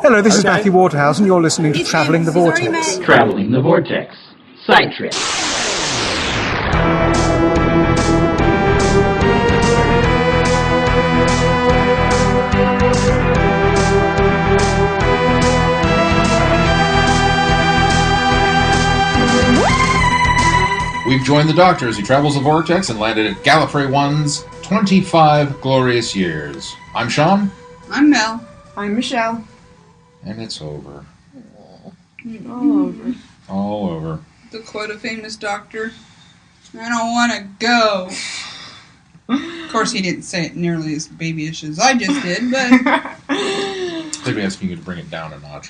Hello, this is Matthew Waterhouse, and you're listening to Travelling the Vortex. Traveling the Vortex. Side trip. We've joined the Doctor as he travels the Vortex and landed at Gallifrey 1's 25 glorious years. I'm Sean. I'm Mel. I'm Michelle. And it's over. All over. All over. The quote of famous Doctor, I don't want to go. Of course, he didn't say it nearly as babyish as I just did, but... They'd be asking you to bring it down a notch.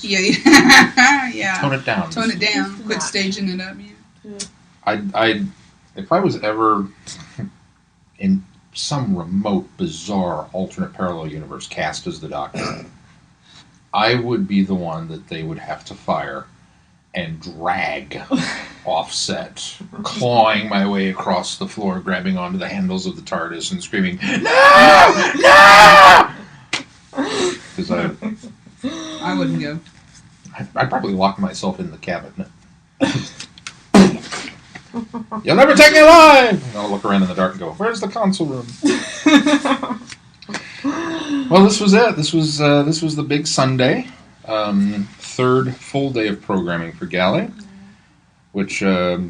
yeah. Tone it down. Tone it down. Quit staging it up. I if I was ever in some remote, bizarre, alternate parallel universe cast as the Doctor, I would be the one that they would have to fire and drag off set, clawing my way across the floor, grabbing onto the handles of the TARDIS and screaming, "No! No!" Because I wouldn't go. I'd probably lock myself in the cabin. You'll never take me alive! And I'll look around in the dark and go, where's the console room? Well, this was it. This was the big Sunday. Third full day of programming for Galley, which there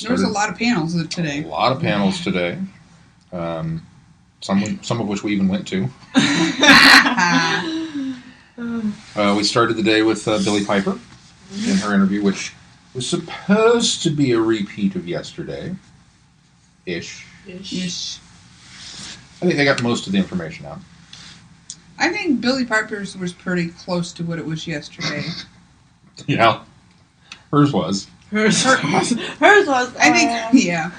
was a lot of panels today. A lot of panels today. Some of which we even went to. We started the day with Billie Piper in her interview, which was supposed to be a repeat of yesterday. Ish. I think they got most of the information out. I think Billie Piper's was pretty close to what it was yesterday. Yeah. Hers was. Hers was. I think, yeah.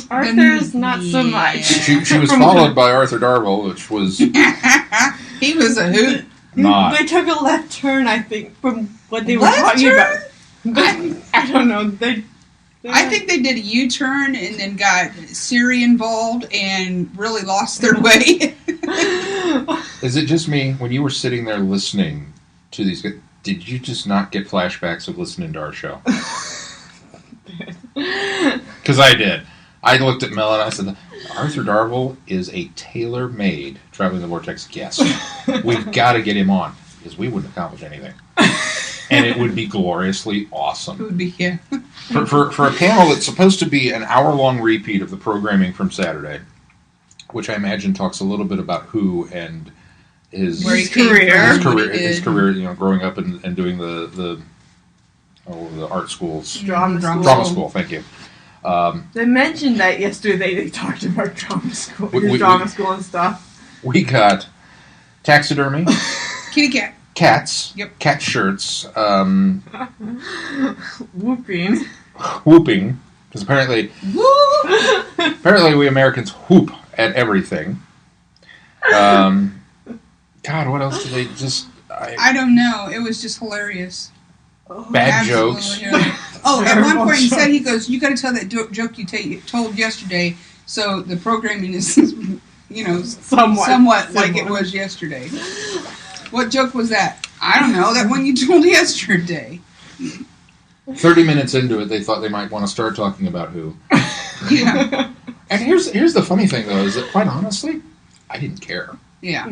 Arthur's not so much. She was followed by Arthur Darvill, which was... He was a hoot. Not. They took a left turn, I think, from what they were talking about. I don't know. I think they did a U-turn and then got Siri involved and really lost their way. Is it just me, when you were sitting there listening to these guys, did you just not get flashbacks of listening to our show? Because I did. I looked at Mel and I said, Arthur Darvill is a tailor-made Traveling the Vortex guest. We've got to get him on, because we wouldn't accomplish anything. And it would be gloriously awesome. It would be, yeah. For a panel that's supposed to be an hour-long repeat of the programming from Saturday, which I imagine talks a little bit about who and his career, growing up and doing the art schools. Drama school, thank you. They mentioned that yesterday. They talked about drama school, school and stuff. We got taxidermy, kitty cat, cats, yep, cat shirts, whooping, because apparently we Americans whoop at everything. God, what else did they just? I don't know. It was just hilarious. Bad jokes. Oh, at one point he said, he goes, you got to tell that joke you told yesterday, so the programming is, somewhat like it was yesterday. What joke was that? I don't know, that one you told yesterday. 30 minutes into it, they thought they might want to start talking about who. Yeah. And here's the funny thing, though, is that quite honestly, I didn't care. Yeah.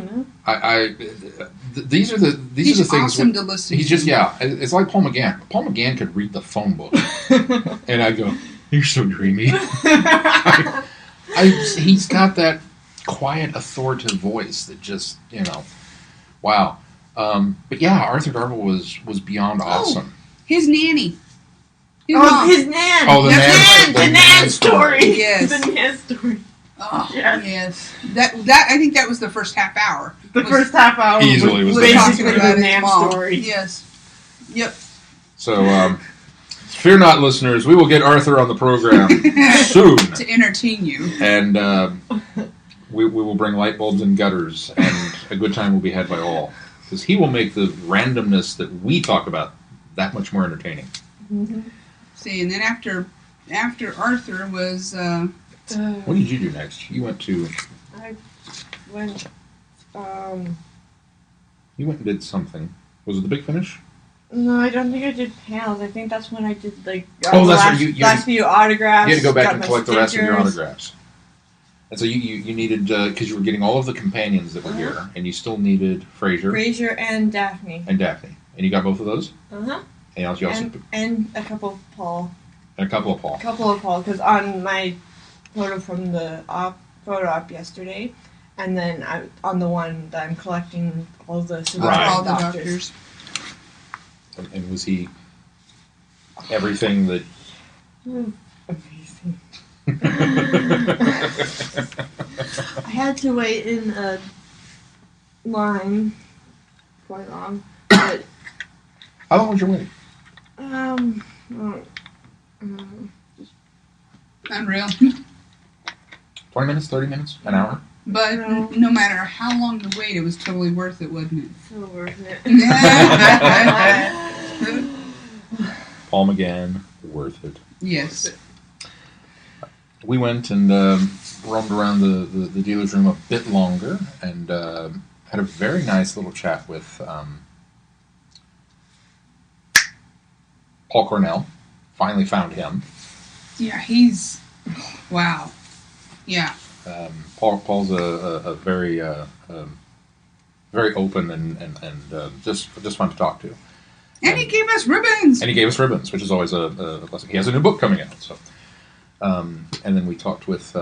These are the things. Awesome to listen he's just to. It's like Paul McGann. Paul McGann could read the phone book, and I go, "You're so dreamy." He's got that quiet, authoritative voice that just wow. But yeah, Arthur Darvill was beyond awesome. His nanny. His nan. Oh, the nan story. Yes, the nan story. Oh, yes. That I think that was the first half hour. First half hour easily was basically the the nan story. Yes. Yep. So, fear not, listeners. We will get Arthur on the program soon to entertain you, and we will bring light bulbs and gutters, and a good time will be had by all, because he will make the randomness that we talk about that much more entertaining. Mm-hmm. See, and then after Arthur was. What did you do next? You went to... I went, You went and did something. Was it the Big Finish? No, I don't think I did panels. I think that's when I did like Oh, the that's last, right, you last few autographs. You had to go back got and my collect the rest of your stickers. autographs. And so you needed, because you were getting all of the companions that were here, and you still needed Fraser Fraser and Daphne. and Daphne. And you got both of those? Uh-huh. And you also And a couple of Paul. and a couple of Paul. Because on my photo from the photo op yesterday, and then on the one that I'm collecting all the Right. All the doctors. doctors. And was he everything that... Amazing. I had to wait in a line quite long, but How long was your wait? Unreal. 20 minutes? 30 minutes? An hour? But No. no matter how long the wait, it was totally worth it, wasn't so worth it. it? Paul McGann, worth it. Yes. We went and roamed around the dealer's room a bit longer and had a very nice little chat with Paul Cornell. Finally found him. Yeah, he's... Wow. Yeah. Paul's a very very open and just fun to talk to. And he gave us ribbons! And he gave us ribbons, which is always a blessing. He has a new book coming out, so. And then we talked with.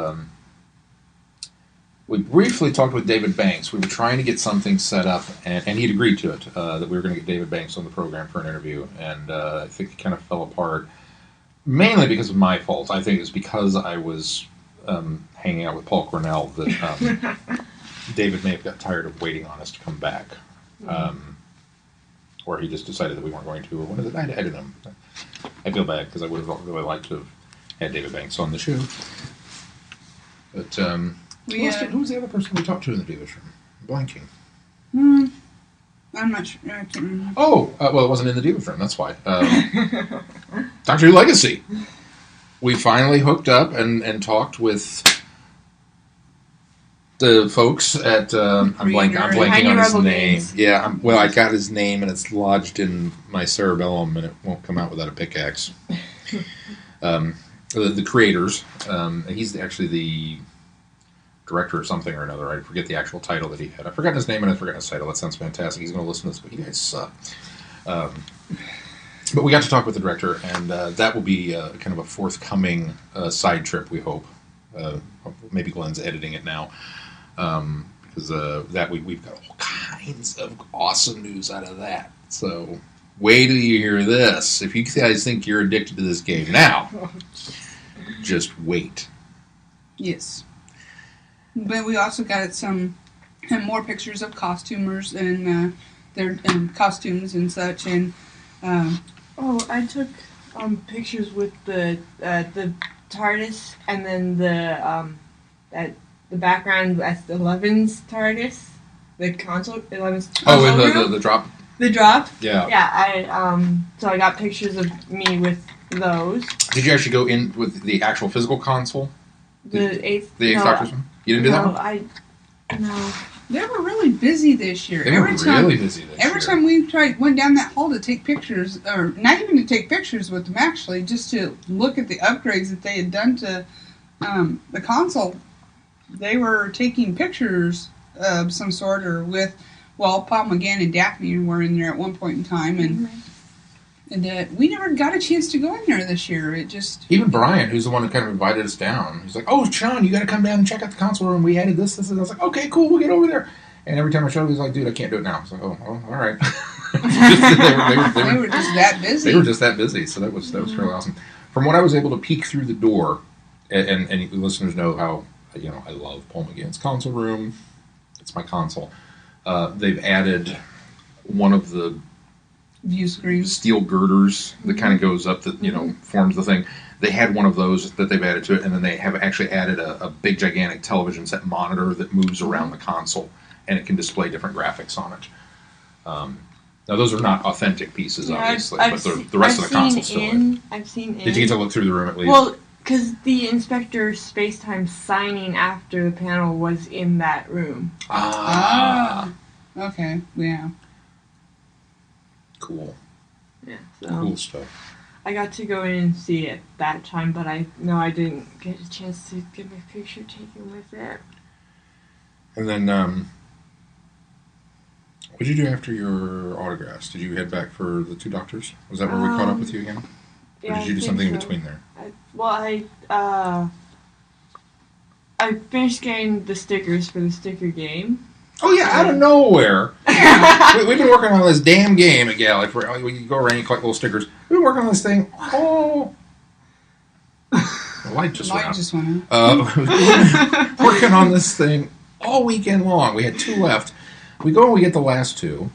We briefly talked with David Banks. We were trying to get something set up, and he'd agreed to it, that we were going to get David Banks on the program for an interview, and I think it kind of fell apart, mainly because of my fault. I think it's because I was hanging out with Paul Cornell that David may have got tired of waiting on us to come back. Or he just decided that we weren't going to, or what is it? I don't know. I feel bad, because I would have really liked to have had David Banks on the show. But, who was the other person we talked to in the dealer's room? I'm blanking. I'm not sure. I can't remember. Oh, well, it wasn't in the dealer's room, that's why. Dr. Who Legacy. We finally hooked up and talked with the folks at, I'm blanking on his name. Games. Yeah, I got his name and it's lodged in my cerebellum and it won't come out without a pickaxe. The creators, and he's actually the director or something or another. I forget the actual title that he had. I've forgotten his name and I've forgotten his title. That sounds fantastic. He's going to listen to this, but you guys suck. But we got to talk with the director, and that will be kind of a forthcoming side trip, we hope. Maybe Glenn's editing it now. Because we've got all kinds of awesome news out of that. So wait till you hear this. If you guys think you're addicted to this game now, just wait. Yes. But we also got some more pictures of costumers and their costumes and such. And I took pictures with the TARDIS and then the background that's the Eleven's TARDIS, the console 11's console room. The drop. The drop. Yeah. Yeah. So I got pictures of me with those. Did you actually go in with the actual physical console? The eighth Doctor's one? You didn't do that one? No. they were really busy this year. They were really busy this year. Every time we went down that hall to take pictures, or not even to take pictures with them actually, just to look at the upgrades that they had done to the console, they were taking pictures of some sort, or with, Paul McGann and Daphne were in there at one point in time, and we never got a chance to go in there this year. It just... Even Brian, who's the one who kind of invited us down, he's like, "Oh, Sean, you got to come down and check out the console room. We added this, and I was like, "Okay, cool, we'll get over there." And every time I showed him, he's like, "Dude, I can't do it now." I was like, "Oh, well, all right." They were just that busy. They were just that busy, so that was really awesome. From what I was able to peek through the door, and listeners know how I love Paul McGann's console room. It's my console. They've added one of the view screens, steel girders that kind of goes up that forms the thing. They had one of those that they've added to it, and then they have actually added a big gigantic television set monitor that moves around the console, and it can display different graphics on it. Now those are not authentic pieces, obviously, but the rest of the console's still in. I've seen in. Did you get to look through the room at least? Well, because the Inspector Spacetime signing after the panel was in that room. Ah. Okay, yeah. Cool. Yeah, so Cool stuff. I got to go in and see it that time, but I didn't get a chance to get my picture taken with it. And then, what did you do after your autographs? Did you head back for the 2 doctors? Was that where we caught up with you again? Or Yeah, did you do I something in think so. between there? I finished getting the stickers for the sticker game. Oh yeah, out of nowhere. We've been working on this damn game at Gallic where you go around, you collect little stickers. We've been working on this thing. Oh, the light just went Light out. just went out. Working on this thing all weekend long. We had 2 left. We go and we get the last 2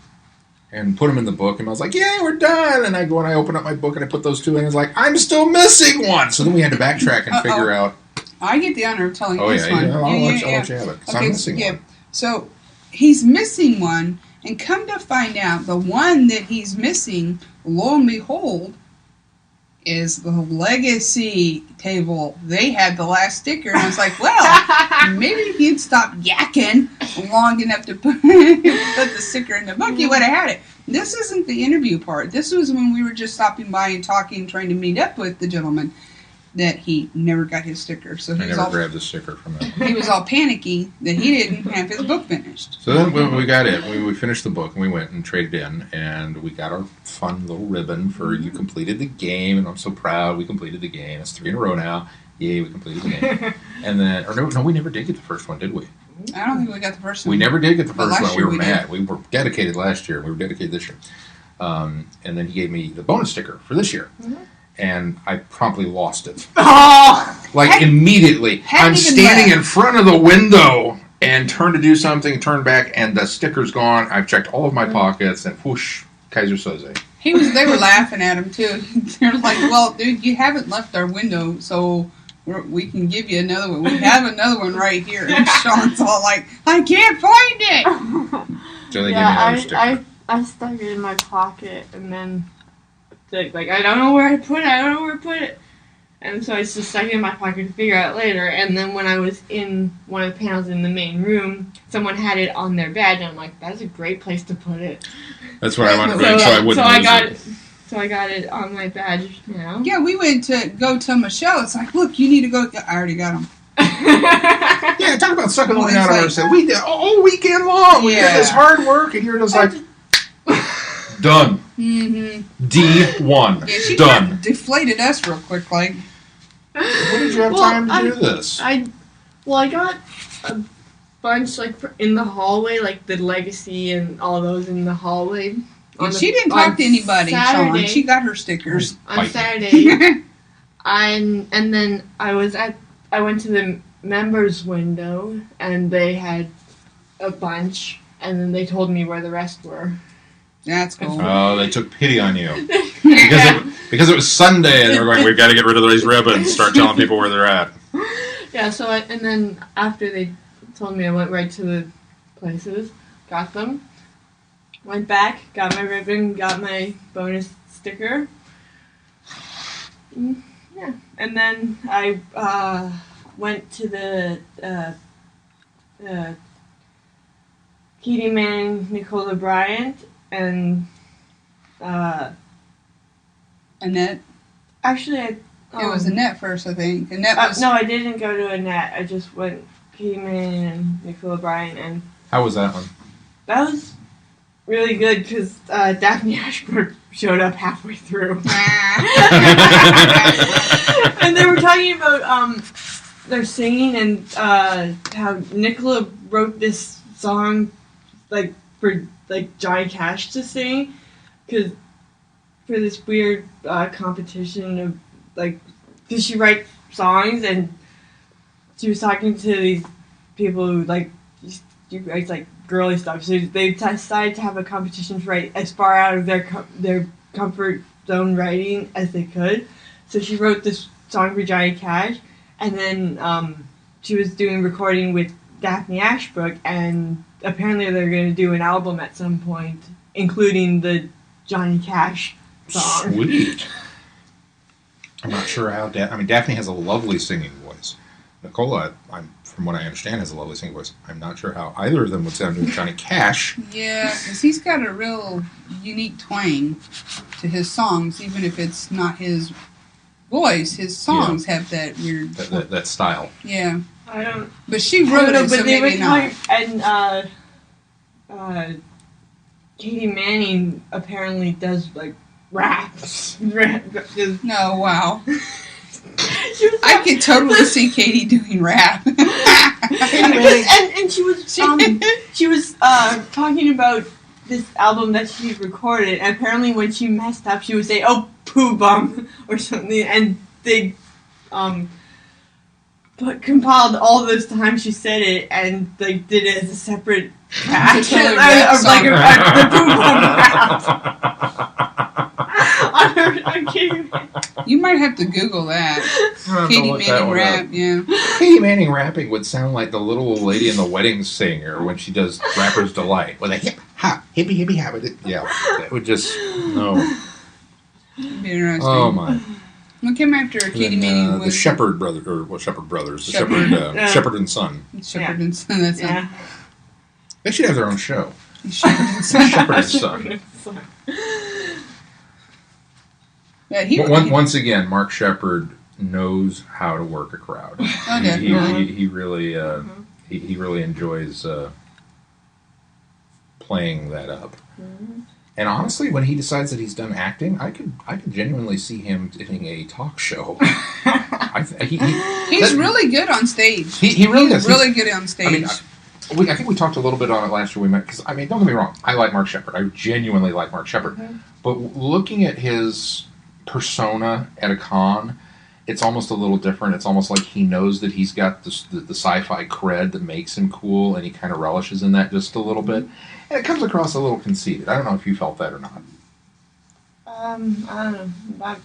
and put them in the book. And I was like, "Yay, we're done!" And I go and I open up my book and I put those 2 in. It's like I'm still missing one. So then we had to backtrack and figure out. I get the honor of telling Oh this yeah, one. I'll let you have it. 'Cause I'm missing one. So he's missing one, and come to find out, the one that he's missing, lo and behold, is the legacy table. They had the last sticker, and I was like, well, maybe if you'd stop yakking long enough to put the sticker in the book, you would have had it. This isn't the interview part. This was when we were just stopping by and talking, trying to meet up with the gentleman, that he never got his sticker. So I he was never all grabbed the sticker from that. he was all panicky that he didn't have his book finished. So then when we got it, we finished the book and we went and traded in and we got our fun little ribbon for you completed the game, and I'm so proud we completed the game. It's 3 in a row now. Yay, we completed the game. And then, or no, we never did get the first one, did we? I don't think we got the first one. We never did get the But first last one. We year were we mad. did. We were dedicated last year. We were dedicated this year. And then he gave me the bonus sticker for this year. And I promptly lost it. Like Heck, immediately. I'm hadn't even standing left. in front of the window and turn to do something, turn back, and the sticker's gone. I've checked all of my pockets, and whoosh, Kaiser Soze. They were laughing at him too. They're like, "Well, dude, you haven't left our window, so we can give you another one. We have another one right here." And Sean's all like, "I can't find it." So they gave me another sticker. I stuck it in my pocket, and then like I don't know where I put it. And so I just stuck it in my pocket to figure out later. And then when I was in one of the panels in the main room, someone had it on their badge, and I'm like, that's a great place to put it. That's what I wanted to make, so I wouldn't so I lose got it. it. So I got it on my badge now. Yeah, we went to go tell Michelle. It's like, look, you need to go. I already got them. Yeah, talk about sucking the Well, wind out of it's ourselves. We did all weekend long. We did Yeah. this hard work, and you're just like, done. Mm-hmm. D1. Yeah, she Done. kinda deflated us real quick, like. When did you have Well, time to do this? I got a bunch like in the hallway, like the legacy and all those in the hallway. And she didn't talk to anybody, Saturday. Sean. She got her stickers. On Fight. Saturday. and then I went to the members window and they had a bunch, and then they told me where the rest were. That's cool. Oh, they took pity on you. Because it was Sunday, and they were going, we've got to get rid of these ribbons, start telling people where they're at. Yeah, so and then after they told me, I went right to the places, got them, went back, got my ribbon, got my bonus sticker. Yeah, and then I went to the Katie Manning, Nicola Bryant, and Annette. actually It was Annette first, I think. Annette was. no, I didn't go to Annette. I just went Katie Manning and Nicola Bryant, and How was that one? that was really good because Daphne Ashford showed up halfway through, and they were talking about their singing and how Nicola wrote this song like for like Johnny Cash to sing, because for this weird competition of like, did she write songs, and she was talking to these people who like do like girly stuff. So they decided to have a competition to write as far out of their comfort zone writing as they could. So she wrote this song for Johnny Cash, and then she was doing recording with Daphne Ashbrook, and apparently they're going to do an album at some point, including the Johnny Cash song. Sweet. I'm not sure how Daphne has a lovely singing voice. Nicola, from what I understand, has a lovely singing voice. I'm not sure how either of them would sound doing Johnny Cash. Yeah, because he's got a real unique twang to his songs, even if it's not his voice. His songs have that weird... That style. Yeah. I don't. But she I wrote don't know, it, but so they maybe were not. talking, and Katie Manning apparently does like raps. Just, No, wow. she was I could totally see Katie doing rap. and she was talking about this album that she recorded, and apparently when she messed up she would say, "Oh, poo bum," or something, and they compiled all those times she said it and like did it as a separate track. It's a totally rap Or like song. the poo bum rap. I'm kidding. You might have to Google that. Katie Manning rap, yeah. Katie Manning rapping would sound like the little old lady in the Wedding Singer when she does Rapper's Delight with a hip hop, hippie hippie hop. Yeah, that would just no. Be interesting. Oh my! What came after Katie And, Manning the was Shepherd brother, or well, Shepherd brothers, the Shepherd. Shepherd and Son. Shepherd and Son. That's Yeah. They should have their own show. Shepherd and Son. Shepherd and Son. But he, Once again, Mark Shepherd knows how to work a crowd. Oh, He definitely. really he really enjoys playing that up. And honestly, when he decides that he's done acting, I could genuinely see him getting a talk show. He's really good on stage. He really He's is. really good on stage. I mean, I think we talked a little bit on it last year we met, because, I mean, don't get me wrong, I like Mark Shepherd. I genuinely like Mark Shepherd. But looking at his persona at a con, it's almost a little different. It's almost like he knows that he's got the sci-fi cred that makes him cool, and he kind of relishes in that just a little bit. And it comes across a little conceited. I don't know if you felt that or not. I don't know.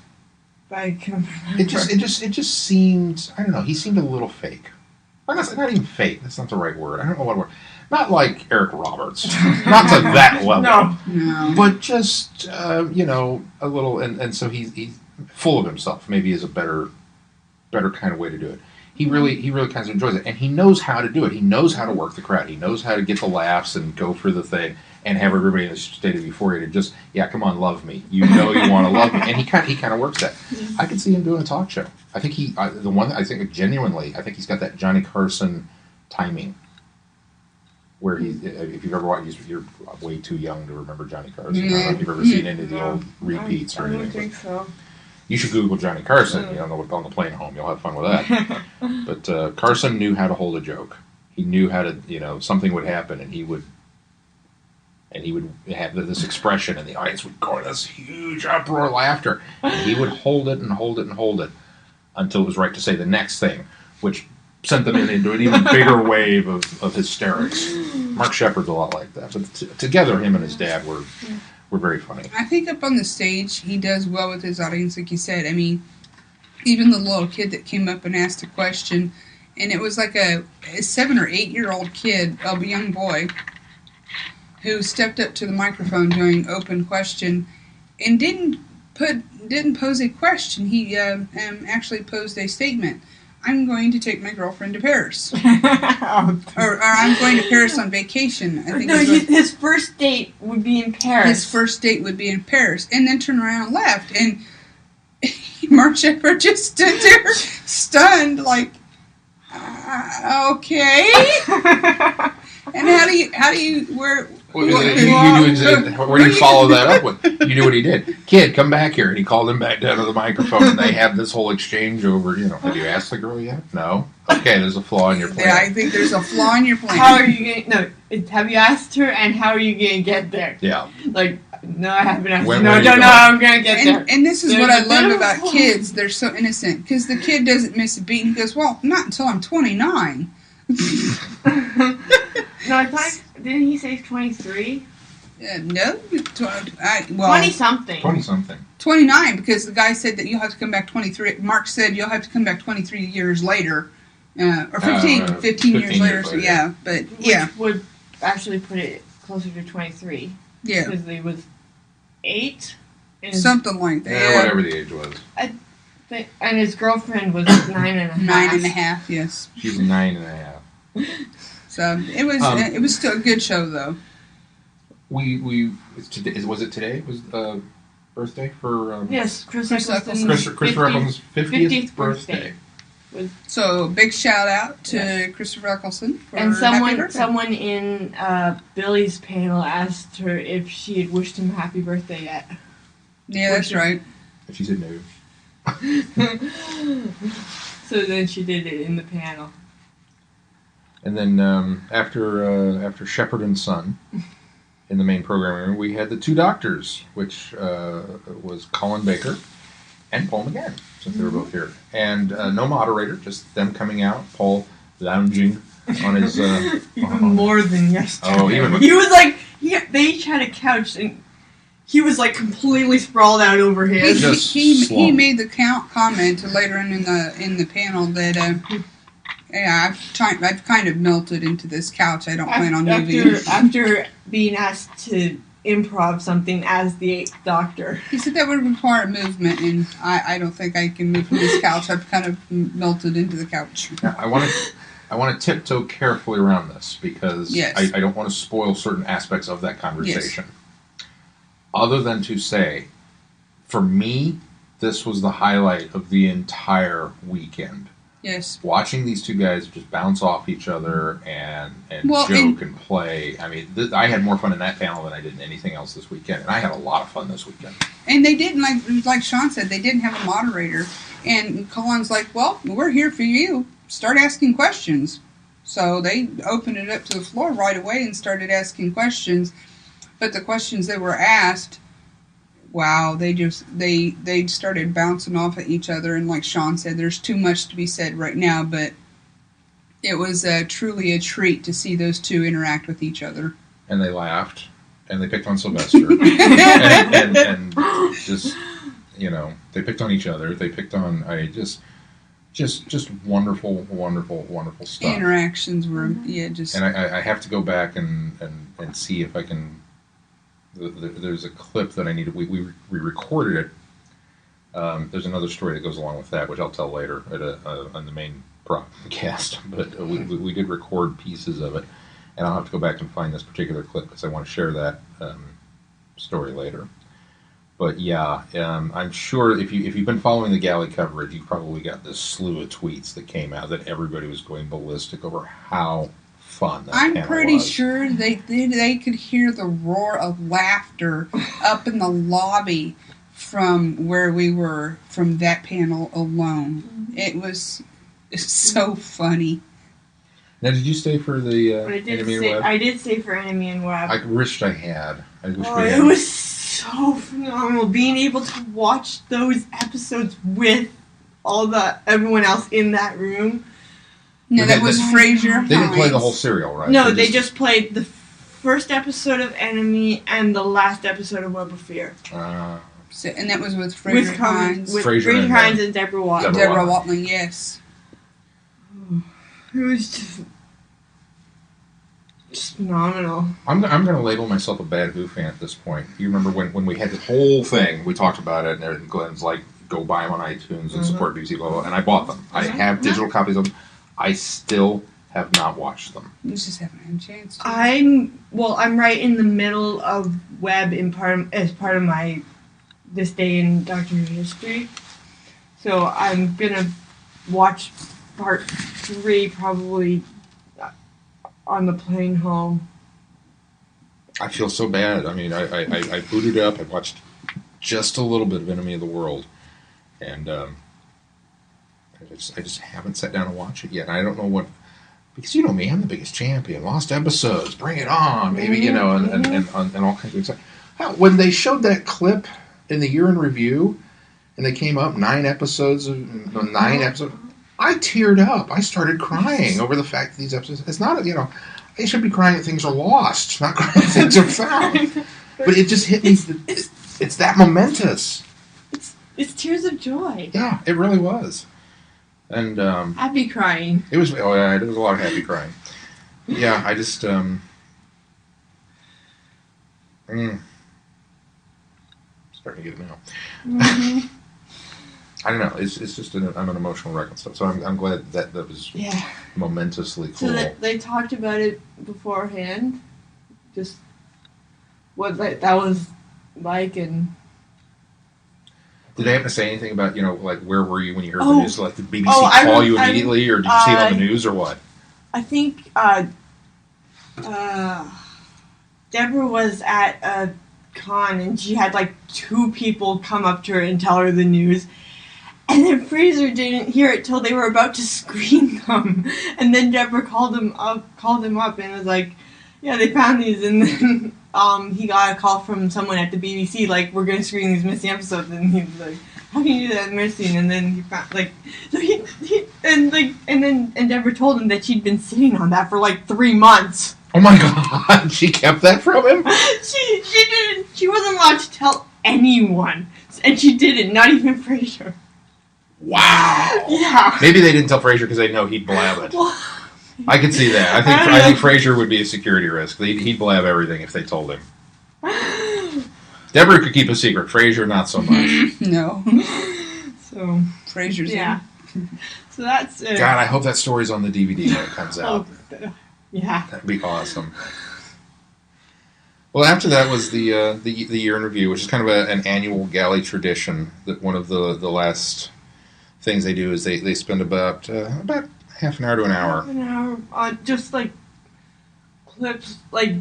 I can It just seemed, I don't know, he seemed a little fake. Not even fake, that's not the right word. I don't know what word. Not like Eric Roberts. Not to that level. No. But just, a little, and so he's full of himself, maybe is a better kind of way to do it. He really kind of enjoys it. And he knows how to do it. He knows how to work the crowd. He knows how to get the laughs and go for the thing and have everybody in the state of euphoria to just, yeah, come on, love me. You know you want to love me. And he kind of works that. I could see him doing a talk show. I think genuinely, I think he's got that Johnny Carson timing. Where if you've ever watched, you're way too young to remember Johnny Carson. I don't know if you've ever seen any of the old repeats or I don't anything. think so. You should Google Johnny Carson. On the plane home, you'll have fun with that. But Carson knew how to hold a joke. He knew how to, something would happen, and he would have this expression, and the audience would go into this huge uproar, laughter, and he would hold it and hold it and hold it until it was right to say the next thing, which sent them into an even bigger wave of hysterics. Mark Shepherd's a lot like that, but together, him and his dad were very funny. I think up on the stage, he does well with his audience, like you said. I mean, even the little kid that came up and asked a question, and it was like a 7 or 8 year old kid, a young boy, who stepped up to the microphone during open question and didn't pose a question. He actually posed a statement. I'm going to take my girlfriend to Paris. or I'm going to Paris on vacation. I think His first date would be in Paris. his first date would be in Paris. And then turned around and left. And Mark Shepherd just stood there stunned, like, okay. And where Where do you follow that up with? You knew what he did. Kid, come back here. And he called him back down to the microphone, and they have this whole exchange over, have you asked the girl yet? No? Okay, there's a flaw in your plan. Yeah, I think there's a flaw in your plan. How are you going to... have you asked her, and how are you going to get there? Yeah. Like, no, I haven't asked her. Where No, are you don't know going? how I'm going to get there. And this is There's what I a bit love of a about flaw. kids. They're so innocent. Because the kid doesn't miss a beat. He goes, well, not until I'm 29. No, I thought... Didn't he say 23? No. 20-something. 20-something. 29, because the guy said that you'll have to come back 23. Mark said you'll have to come back 23 years later. Or 15 years later. So, yeah. But, yeah. Which would actually put it closer to 23. Yeah. Because he was 8. And Something like that. Yeah, whatever the age was. And his girlfriend was 9.5. 9.5, yes. She's 9.5. So it was still a good show though. It's today, was it today? Was birthday for Yes, Chris Eccleston. Christopher Eccleston's 50th birthday. So big shout out to Christopher Eccleston for And happy birthday. someone in Billy's panel asked her if she had wished him happy birthday yet. Yeah, that's right. And she said no. So then she did it in the panel. And then after Shepherd and Son, in the main programming room, we had the two doctors, which was Colin Baker and Paul McGann, since they were both here. And no moderator, just them coming out, Paul lounging on his... Even more than yesterday. Oh, even more. He was like, they each had a couch, and he was like completely sprawled out over his. Just He slumped. made the comment later in the panel that yeah, I've kind of melted into this couch. I don't plan on moving. After being asked to improv something as the 8th Doctor. He said that would require movement, and I don't think I can move from this couch. I've kind of melted into the couch. Now, I want to tiptoe carefully around this because Yes. I don't want to spoil certain aspects of that conversation. Other than to say, for me, this was the highlight of the entire weekend. Yes. Watching these two guys just bounce off each other and Well, joke and play. I mean, I had more fun in that panel than I did in anything else this weekend, and I had a lot of fun this weekend. And they didn't, like Sean said, they didn't have a moderator. And Colin's like, well, we're here for you. Start asking questions. So they opened it up to the floor right away and started asking questions. But the questions that were asked, wow, they started bouncing off at each other. And like Sean said, there's too much to be said right now, but it was truly a treat to see those two interact with each other. And they laughed, and they picked on Sylvester, and just, you know, they picked on each other. They picked on just wonderful, wonderful, wonderful stuff. Interactions were, just... And I have to go back and see if I can. There's a clip that I need. We recorded it. There's another story that goes along with that, which I'll tell later on the main broadcast. But we did record pieces of it, and I'll have to go back and find this particular clip because I want to share that story later. But yeah, I'm sure if you've been following the galley coverage, you probably got this slew of tweets that came out that everybody was going ballistic over how fun that I'm panel pretty was. sure they could hear the roar of laughter up in the lobby from where we were from that panel alone. It was so funny. Now, did you stay for the But Enemy and Web? I did stay for Enemy and Web. I wished I had. I wish Oh, we had. it was so phenomenal being able to watch those episodes with everyone else in that room. No, that was Fraser. They didn't play the whole serial, right? No, they just played the first episode of Enemy and the last episode of Web of Fear. And that was with Fraser Hines. With Fraser Fraser and, Hines and Deborah Watt. Deborah Watling, yes. It was just phenomenal. I'm going to label myself a bad Who fan at this point. You remember when we had this whole thing, we talked about it, and Glenn's like, go buy them on iTunes and support BBC, blah, blah, and I bought them. I have digital copies of them. I still have not watched them. You just haven't had a chance to. I'm right in the middle of Web as part of my This Day in Doctor Who History. So I'm gonna watch part 3 probably on the plane home. I feel so bad. I mean, I booted up. I watched just a little bit of Enemy of the World, and I just haven't sat down and watched it yet. And I don't know what, because you know me, I'm the biggest champion. Lost episodes, bring it on, maybe, you know, and all kinds of stuff. When they showed that clip in the year in review, and they came up 9 episodes, I teared up. I started crying over the fact that these episodes, it's not, you know, I should be crying that things are lost, not crying that things are found. But it just hit me, it's that momentous. It's tears of joy. Yeah, it really was. And Happy crying. it was, oh yeah, there was a lot of happy crying. Yeah, I just, starting to get it now. I don't know. It's just an emotional wreck and stuff. So I'm glad that was Yeah. momentously cool. So they talked about it beforehand, just what that was like, and Did they have to say anything about, like, where were you when you heard the Oh. news? Like, did BBC I call was- you immediately, or did you see it on the news, or what? I think Deborah was at a con and she had like 2 people come up to her and tell her the news. And then Fraser didn't hear it till they were about to screen them. And then Deborah called him up and was like, yeah, they found these. And then he got a call from someone at the BBC, like, we're going to screen these missing episodes. And he was like, how can you do that missing? And then he found, like, so and Deborah told him that she'd been sitting on that for like 3 months. Oh my God! She kept that from him? She wasn't allowed to tell anyone. And she didn't, not even Fraser. Wow! Yeah. Maybe they didn't tell Fraser because they know he'd blab it. Well, I could see that. I think Fraser would be a security risk. He'd blab everything if they told him. Deborah could keep a secret. Fraser, not so much. No. so, Fraser's yeah. So that's it. God, I hope that story's on the DVD when it comes out. Yeah. That'd be awesome. Well, after that was the year in review, which is kind of an annual galley tradition. That one of the last things they do is they spend about half an hour to an hour. Half an hour, just like clips. Like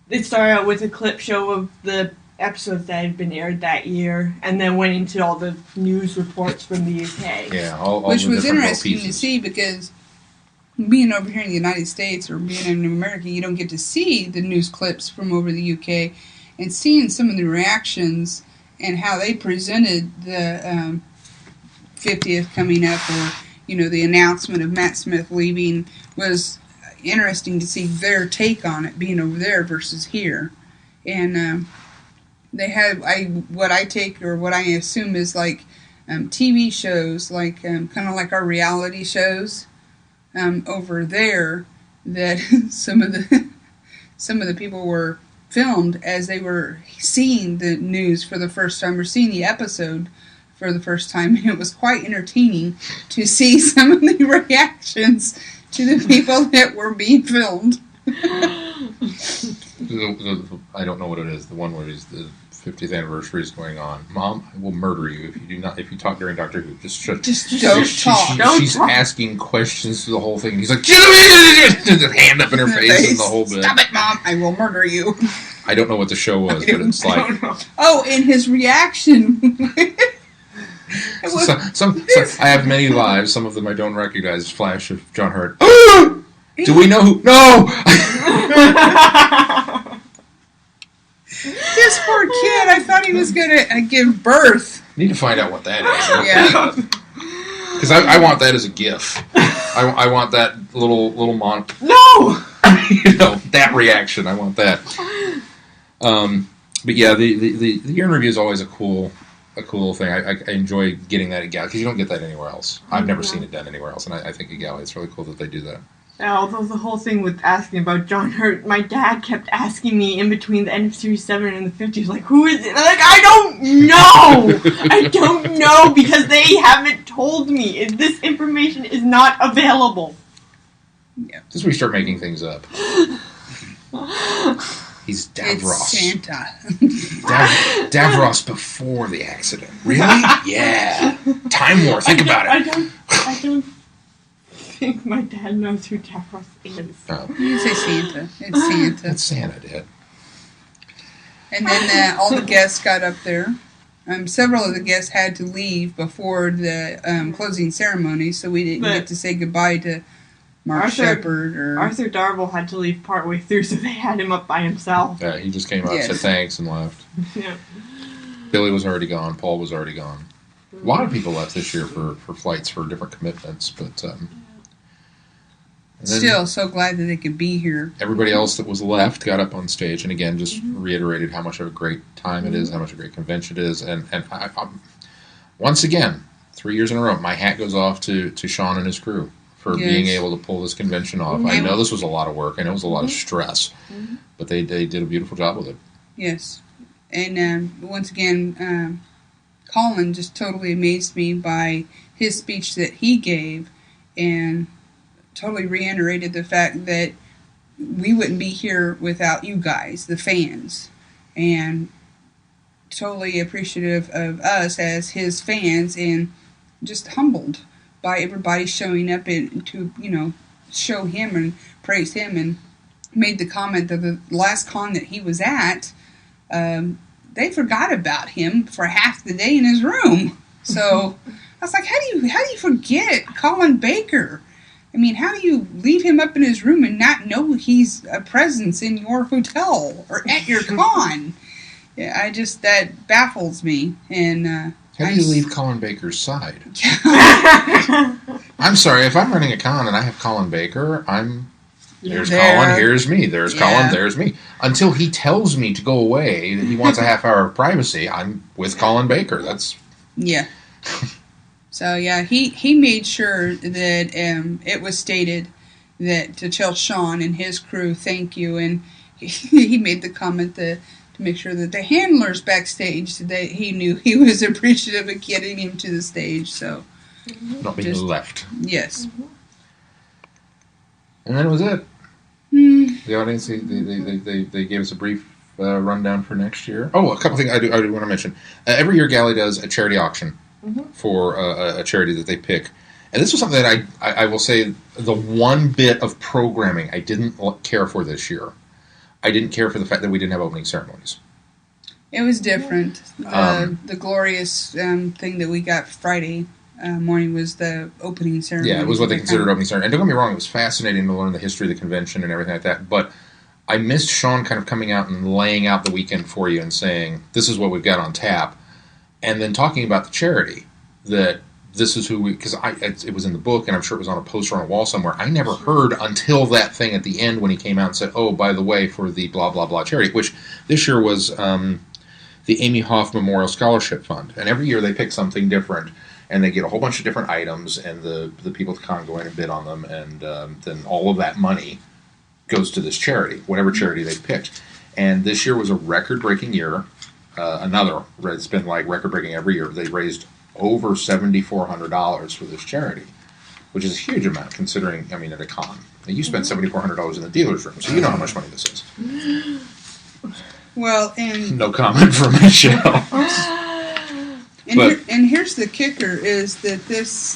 they started out with a clip show of the episodes that had been aired that year, and then went into all the news reports from the UK. Yeah, all Which the was different little interesting to pieces. see because being over here in the United States or being in America, you don't get to see the news clips from over the UK, and seeing some of the reactions and how they presented the 50th coming up, or the announcement of Matt Smith leaving, was interesting to see their take on it being over there versus here. And they had what I assume is like TV shows, like kind of like our reality shows. Over there, that some of the people were filmed as they were seeing the news for the first time or seeing the episode for the first time, and it was quite entertaining to see some of the reactions to the people that were being filmed. I don't know what it is. The one where the 50th anniversary is going on. Mom, I will murder you if you talk during Doctor Who. Just don't talk. She's asking questions through the whole thing. He's like, hand up in her face and the whole bit. Stop it, Mom! I will murder you. I don't know what the show was, but it's like. Oh, and his reaction. I have many lives. Some of them I don't recognize. Flash of John Hurt. Do we know who? No. This poor kid, I thought he was going to give birth. Need to find out what that is. Yeah. Because I want that as a GIF. I want that little No! that reaction. I want that. But yeah, the year in review is always a cool thing. I enjoy getting that at Galley, because you don't get that anywhere else. I've never seen it done anywhere else, and I think at Galley it's really cool that they do that. Yeah, although the whole thing with asking about John Hurt, my dad kept asking me in between the end of Series 7 and the 50s, like, who is it? And I'm like, I don't know! I don't know, because they haven't told me. This information is not available. Yeah. This is where we start making things up. He's Davros. It's Santa. Davros before the accident. Really? Yeah. Time War. Think about it. I don't think my dad knows who Davros is. Oh. You say Santa. It's Santa. That's Santa, Dad. And then all the guests got up there. Several of the guests had to leave before the closing ceremony, so we didn't get to say goodbye to Mark Shepard. Arthur Darvill had to leave partway through, so they had him up by himself. Yeah, he just came out, said thanks, and left. Yeah. Billy was already gone. Paul was already gone. A lot of people left this year for flights for different commitments, but Still so glad that they could be here. Everybody else that was left got up on stage and again just reiterated how much of a great time it is, how much of a great convention it is, and I, once again, 3 years in a row, my hat goes off to Sean and his crew for being able to pull this convention off. I know this was a lot of work. I know it was a lot of stress, but they did a beautiful job with it. Yes. And once again, Colin just totally amazed me by his speech that he gave, and totally reiterated the fact that we wouldn't be here without you guys, the fans, and totally appreciative of us as his fans, and just humbled by everybody showing up and to, show him and praise him, and made the comment that the last con that he was at, they forgot about him for half the day in his room. So I was like, how do you forget Colin Baker? I mean, how do you leave him up in his room and not know he's a presence in your hotel or at your con? Yeah, that baffles me. And how do you leave Colin Baker's side? I'm sorry, if I'm running a con and I have Colin Baker, there's Colin, here's me. There's Colin, there's me. Until he tells me to go away, that he wants a half hour of privacy, I'm with Colin Baker. That's... Yeah. So, yeah, he made sure that it was stated that to tell Sean and his crew, thank you. And he made the comment to make sure that the handlers backstage, that he knew he was appreciative of getting him to the stage. So, not being left. Yes. And then it was it. The audience, they gave us a brief rundown for next year. Oh, a couple things I do want to mention. Every year, Galley does a charity auction for a charity that they pick. And this was something that I will say, the one bit of programming I didn't care for this year. I didn't care for the fact that we didn't have opening ceremonies. It was different. The glorious thing that we got Friday morning was the opening ceremony. Yeah, it was what they considered opening ceremony. And don't get me wrong, it was fascinating to learn the history of the convention and everything like that. But I missed Sean kind of coming out and laying out the weekend for you and saying, this is what we've got on tap. And then talking about the charity, that this is who we... Because it was in the book, and I'm sure it was on a poster on a wall somewhere. I never heard until that thing at the end when he came out and said, oh, by the way, for the blah, blah, blah charity, which this year was the Amy Hoff Memorial Scholarship Fund. And every year they pick something different, and they get a whole bunch of different items, and the people at the con go in and bid on them, and then all of that money goes to this charity, whatever charity they picked. And this year was a record-breaking year. It's been like record-breaking every year. They raised over $7,400 for this charity, which is a huge amount considering, at a con. Now, you spent $7,400 in the dealer's room, so you know how much money this is. Well, and... No comment from Michelle. And here's the kicker, is that this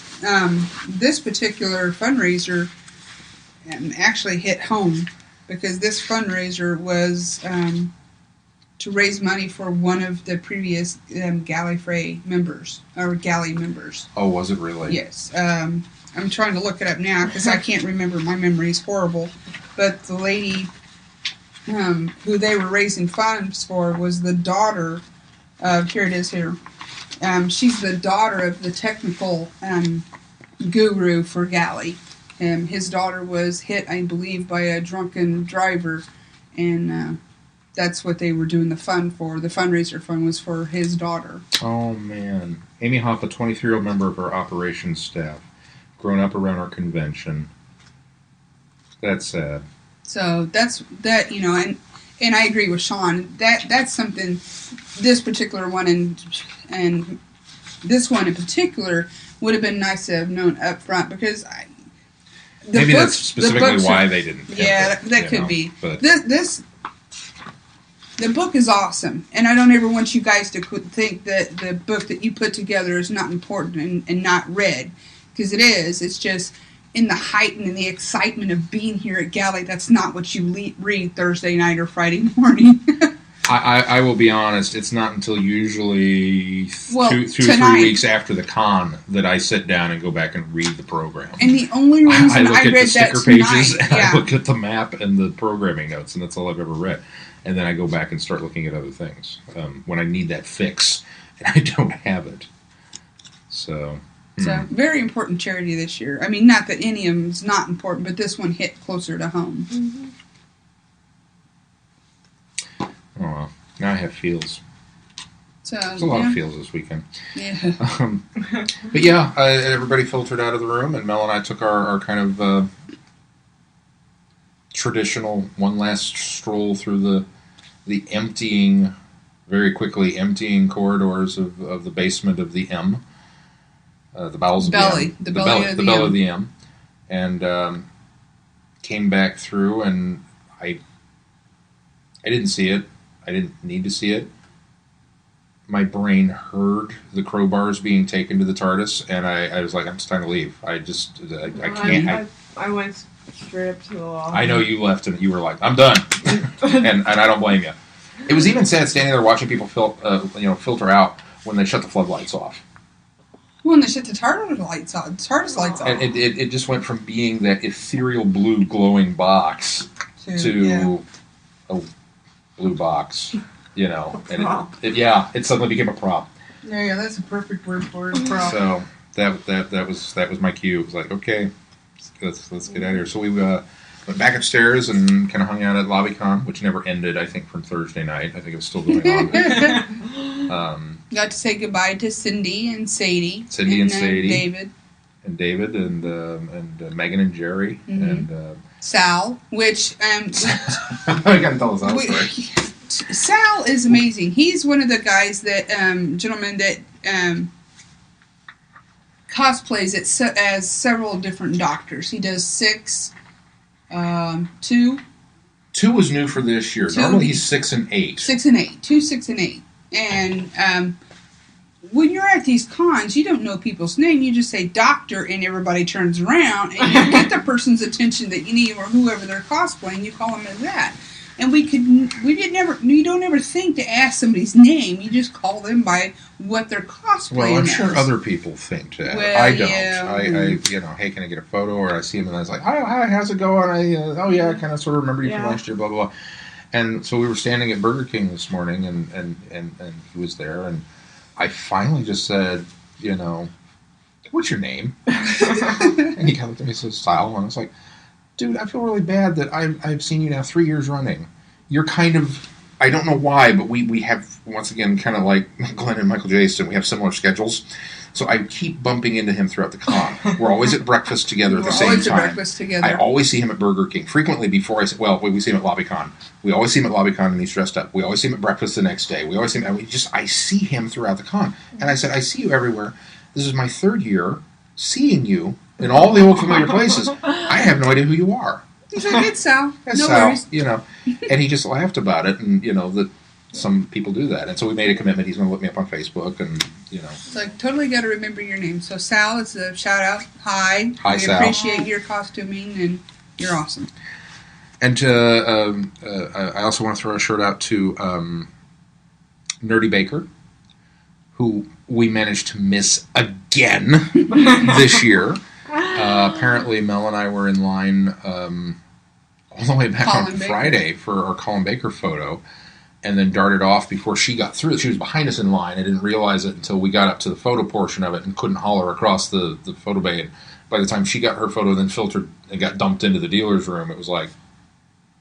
particular fundraiser actually hit home, because this fundraiser was to raise money for one of the previous Gallifrey members, or Galley members. Oh, was it really? Yes. I'm trying to look it up now because I can't remember. My memory is horrible. But the lady who they were raising funds for was the daughter of, here it is here. She's the daughter of the technical guru for Galley. His daughter was hit, I believe, by a drunken driver, and that's what they were doing the fund for. The fundraiser fund was for his daughter. Oh, man. Amy Hoff, a 23-year-old member of our operations staff, grown up around our convention. That's sad. So that's that, and I agree with Sean. That's something, this particular one and this one in particular would have been nice to have known up front, because maybe that's specifically why they didn't. Yeah, that could be. But the book is awesome, and I don't ever want you guys to think that the book that you put together is not important and not read, because it is. It's just in the height and the excitement of being here at Galley, that's not what you read Thursday night or Friday morning. I will be honest, it's not until usually two or 3 weeks after the con that I sit down and go back and read the program. And the only reason I look at read the sticker that pages, tonight, and I look at the map and the programming notes, and that's all I've ever read. And then I go back and start looking at other things when I need that fix, and I don't have it. So very important charity this year. I mean, not that any of them is not important, but this one hit closer to home. Mm-hmm. Oh, well. Now I have feels. So, there's a lot of feels this weekend. Yeah. But yeah, everybody filtered out of the room, and Mel and I took our kind of traditional one last stroll through the emptying very quickly emptying corridors of the basement of the M, the bowels of Belly. the M. The belly of the belly M. of the M. And came back through, and I didn't see it. I didn't need to see it. My brain heard the crowbars being taken to the TARDIS, and I was like, I'm just trying to leave. I can't. I went straight up to the wall. I know you left, and you were like, I'm done. and I don't blame you. It was even sad standing there watching people filter out when they shut the floodlights off. When they shut the TARDIS lights off. And it just went from being that ethereal blue glowing box to a blue box, you know. And it suddenly became a prop. Yeah, that's a perfect word for it. Prop. So that was my cue. It was like, okay, let's get out of here. So we went back upstairs and kind of hung out at LobbyCon, which never ended. I think from Thursday night. I think it was still going on. Got to say goodbye to Cindy and Sadie. David. David. And Megan and Jerry and Sal, which I gotta tell us that story. Sal is amazing. He's one of the guys that gentleman that cosplays as several different doctors. He does 6, 2. 2 was new for this year. 2. Normally he's 6 and 8. 6 and 8. 2, 6 and 8. And when you're at these cons, you don't know people's name. You just say doctor, and everybody turns around, and you get the person's attention that you need, or whoever they're cosplaying. You call them as that. And you don't ever think to ask somebody's name. You just call them by what they're cosplaying. Well, I'm as. sure other people think that. Well, I don't. yeah. Hey, can I get a photo? Or I see him and I was like, hi, how's it going? I kind of sort of remember you from last year, blah, blah, blah. And so we were standing at Burger King this morning, and he was there, and I finally just said, what's your name? And he kind of looked at me and said, Sal. And I was like, dude, I feel really bad that I've seen you now 3 years running. You're kind of, I don't know why, but we have, once again, kind of like Glenn and Michael Jason, we have similar schedules. So I keep bumping into him throughout the con. We're always at breakfast together at the same time. Breakfast together. I always see him at Burger King. Frequently before we see him at LobbyCon. We always see him at LobbyCon and he's dressed up. We always see him at breakfast the next day. We always see him, I see him throughout the con. And I said, I see you everywhere. This is my 3rd year seeing you in all the old familiar places. I have no idea who you are. He's like, it's Sal. That's no Sal, worries. And he just laughed about it, and that some people do that, and so we made a commitment. He's going to look me up on Facebook, and It's like, totally got to remember your name. So Sal is a shout out. Hi, we Sal. appreciate your costuming, and you're awesome. And I also want to throw a shout out to Nerdy Baker, who we managed to miss again this year. Apparently, Mel and I were in line all the way back on Friday for our Colin Baker photo, and then darted off before she got through. She was behind us in line. I didn't realize it until we got up to the photo portion of it and couldn't holler across the photo bay. And by the time she got her photo then filtered and got dumped into the dealer's room, it was like,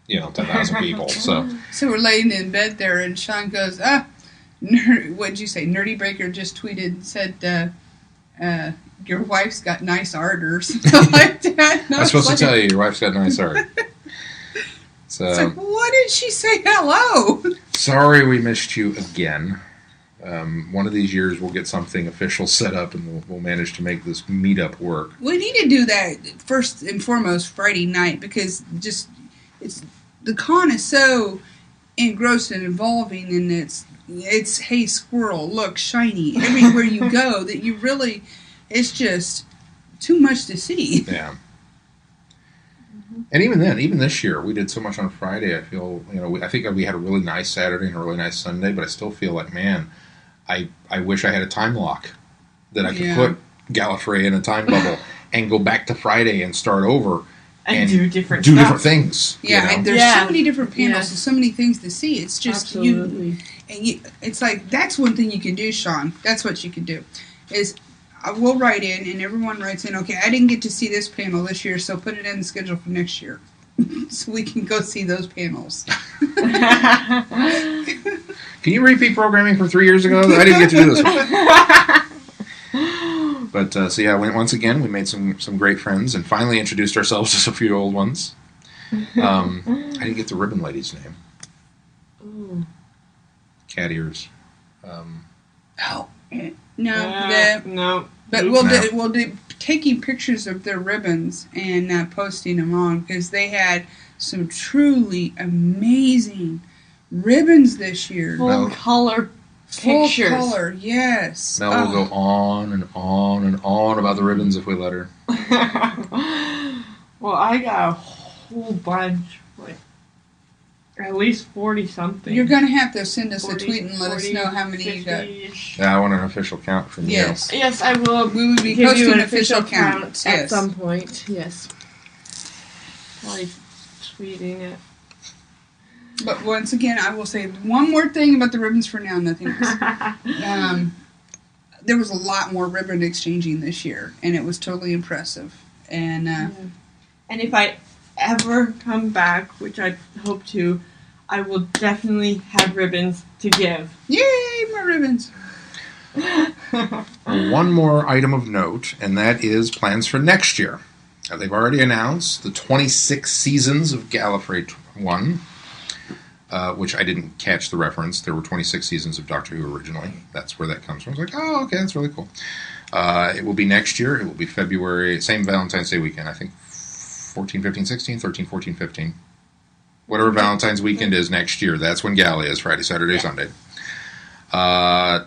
10,000 people. So we're laying in bed there, and Sean goes, what'd you say? Nerdy Baker just tweeted, said, your wife's got nice ardors. Like that. I was supposed to tell you, your wife's got nice art. So, it's like, why did she say hello? Sorry we missed you again. One of these years we'll get something official set up and we'll manage to make this meetup work. We need to do that first and foremost Friday night, because the con is so engrossed and involving, and it's hey squirrel, look shiny everywhere you go, that you really, it's just too much to see. Yeah. And even this year, we did so much on Friday. I feel, I think we had a really nice Saturday and a really nice Sunday, but I still feel like, man, I wish I had a time lock that I could put Gallifrey in a time bubble and go back to Friday and start over and do different things. Yeah, and there's so many different panels and so many things to see. It's just absolutely. It's like, that's one thing you can do, Sean. That's what you can do. Is we'll write in, and everyone writes in, okay, I didn't get to see this panel this year, so put it in the schedule for next year. So we can go see those panels. Can you repeat programming from 3 years ago? I didn't get to do this one. But, once again, we made some great friends and finally introduced ourselves to a few old ones. I didn't get the ribbon lady's name. Ooh. cat ears. No, No. but No. we'll do taking pictures of their ribbons and posting them on because they had some truly amazing ribbons this year. Full No. color Full pictures. color, yes. Mel will go on and on and on about the ribbons if we let her. Well, I got a whole bunch. Like, at least 40 something. You're gonna have to send us 40, a tweet and let us 40, know how many you got. 50-ish. Yeah, I want an official count from Yes. Yes, I will. We will be give posting you an official official counts, count at yes. some point. Yes. Like tweeting it. But once again, I will say one more thing about the ribbons for now, nothing else. There was a lot more ribbon exchanging this year, and it was totally impressive. And And if I ever come back, which I hope to, I will definitely have ribbons to give. yay, more ribbons! One more item of note, and that is plans for next year. They've already announced the 26 seasons of Gallifrey 1, which I didn't catch the reference. There were 26 seasons of Doctor Who originally. That's where that comes from. I was like, oh, okay, that's really cool. It will be next year. It will be February, same Valentine's Day weekend, I think 14, 15, 16, 13, 14, 15. Whatever Valentine's weekend is next year, that's when Galley is, Friday, Saturday, Sunday.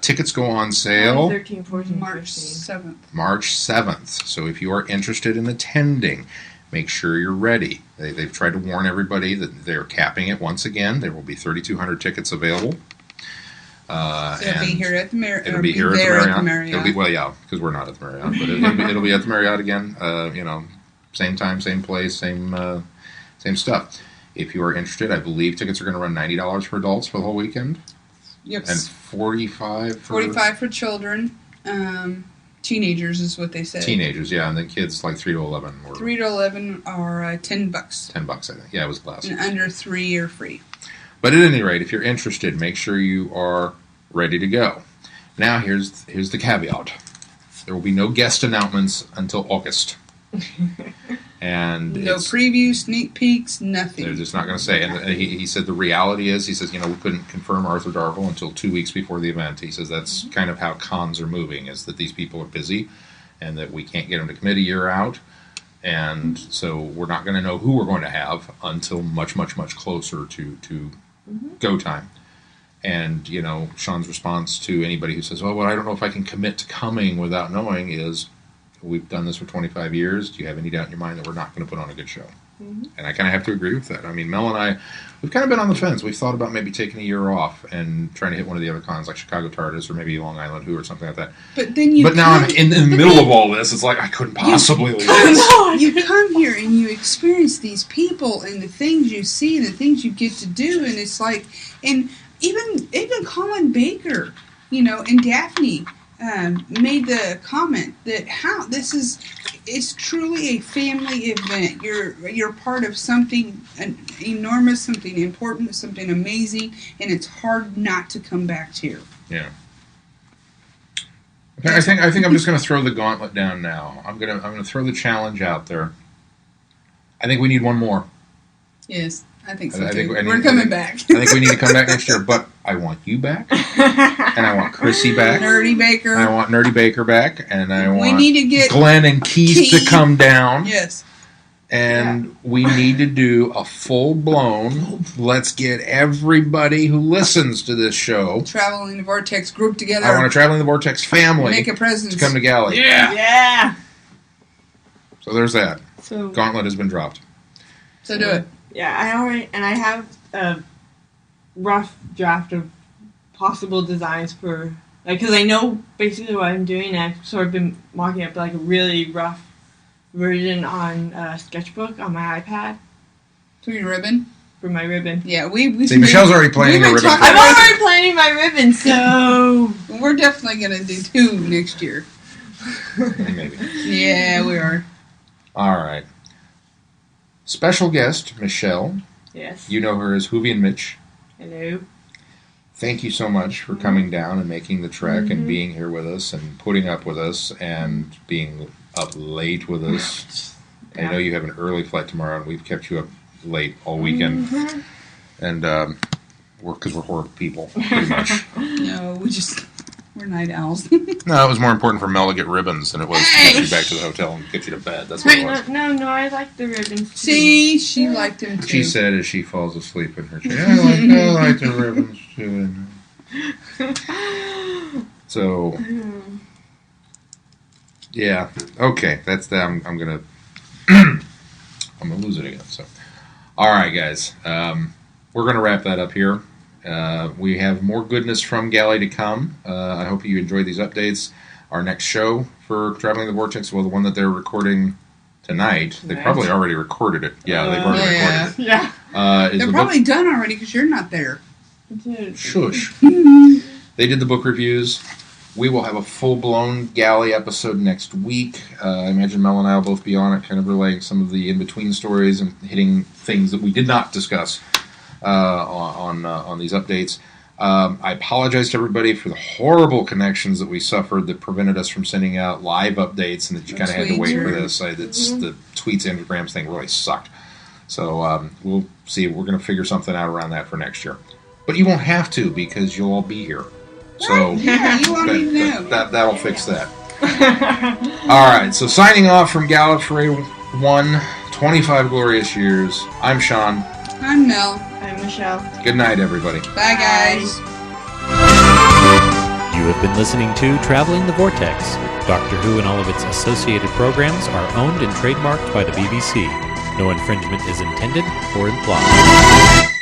Tickets go on sale 13, 14, March 15. 7th. March 7th. So if you are interested in attending, make sure you're ready. They've tried to warn everybody that they're capping it once again. There will be 3,200 tickets available. It'll be here at the Marriott. It'll be here at the Marriott. It'll be, well, yeah, because we're not at the Marriott, but it'll be at the Marriott again. Same time, same place, same stuff. If you are interested, I believe tickets are going to run $90 for adults for the whole weekend, Yep. and $45 for 45 for children. Teenagers is what they said. teenagers. Yeah, and then kids like 3 to 11 were 3 to 11 are $10, $10, I think. Yeah, it was class. and under 3 are free. But at any rate, if you're interested, make sure you are ready to go. Now, here's the caveat: there will be no guest announcements until August, and No previews, sneak peeks, nothing. they're just not going to say. And he said the reality is, he says, we couldn't confirm Arthur Darvill until 2 weeks before the event. He says that's kind of how cons are moving, is that these people are busy, and that we can't get them to commit a year out. And so we're not going to know who we're going to have until much, much, much closer to go time. And, Sean's response to anybody who says, well, I don't know if I can commit to coming without knowing is, we've done this for 25 years. Do you have any doubt in your mind that we're not going to put on a good show? And I kind of have to agree with that. I mean, Mel and I, we've kind of been on the fence. We've thought about maybe taking a year off and trying to hit one of the other cons like Chicago TARDIS or maybe Long Island Who or something like that. But then But now I'm in the middle of all this. It's like I couldn't possibly leave this. You come here and you experience these people and the things you see and the things you get to do, and it's like, and even Colin Baker, and Daphne made the comment that how this it's truly a family event. You're part of something enormous, something important, something amazing, and it's hard not to come back to. Yeah. Okay, I think I'm just going to throw the gauntlet down now. I'm going to throw the challenge out there. I think we need one more. Yes, I think so I too. think- I We're need- coming back. I think we need to come back next year, but I want you back, and I want Chrissy back, Nerdy Baker. and I want Nerdy Baker back, and I We want need to get Glenn and Keith to come down, yes. and we need to do a full-blown, let's get everybody who listens to this show, Traveling the Vortex group together. I want a Traveling the Vortex family make a presence. to come to Galley. Yeah. So there's that. So Gauntlet has been dropped. So do it. yeah, I have a rough draft of possible designs for because I know basically what I'm doing. And I've sort of been mocking up like a really rough version on Sketchbook on my iPad For your ribbon. for my ribbon. Yeah, we See, Michelle's already planning a been ribbon. talking I'm about- already planning my ribbon, so We're definitely gonna do 2 next year. Maybe. Yeah, we are. All right. Special guest, Michelle. yes. You know her as Hoovie and Mitch. Hello. Thank you so much for coming down and making the trek and being here with us and putting up with us and being up late with us. I know you have an early flight tomorrow, and we've kept you up late all weekend. And because we're horrible people, pretty much. No, we're night owls. No, it was more important for Mel to get ribbons than it was to get you back to the hotel and get you to bed. That's what it was. No, I like the ribbons. Too. See, she liked him too. She said as she falls asleep in her chair, I like the ribbons too. So, yeah, okay, that's that. I'm gonna lose it again. So, all right, guys, we're gonna wrap that up here. We have more goodness from Galley to come. I hope you enjoyed these updates. Our next show for Traveling the Vortex, well, the one that they're recording tonight, they probably already recorded it. Yeah, they've already recorded it. Yeah. They're probably done already because you're not there. Shush. They did the book reviews. We will have a full-blown Galley episode next week. I imagine Mel and I will both be on it, kind of relaying some of the in-between stories and hitting things that we did not discuss on these updates. I apologize to everybody for the horrible connections that we suffered that prevented us from sending out live updates and that you kind of had to wait for this. The tweets, Instagrams thing really sucked. So we'll see. We're going to figure something out around that for next year. But you won't have to because you'll all be here. So Yeah, you won't even know. that'll fix that. All right, so signing off from Gallifrey 1, 25 glorious years. I'm Sean. I'm Mel. I'm Michelle. Good night, everybody. Bye, guys. You have been listening to Traveling the Vortex. Doctor Who and all of its associated programs are owned and trademarked by the BBC. No infringement is intended or implied.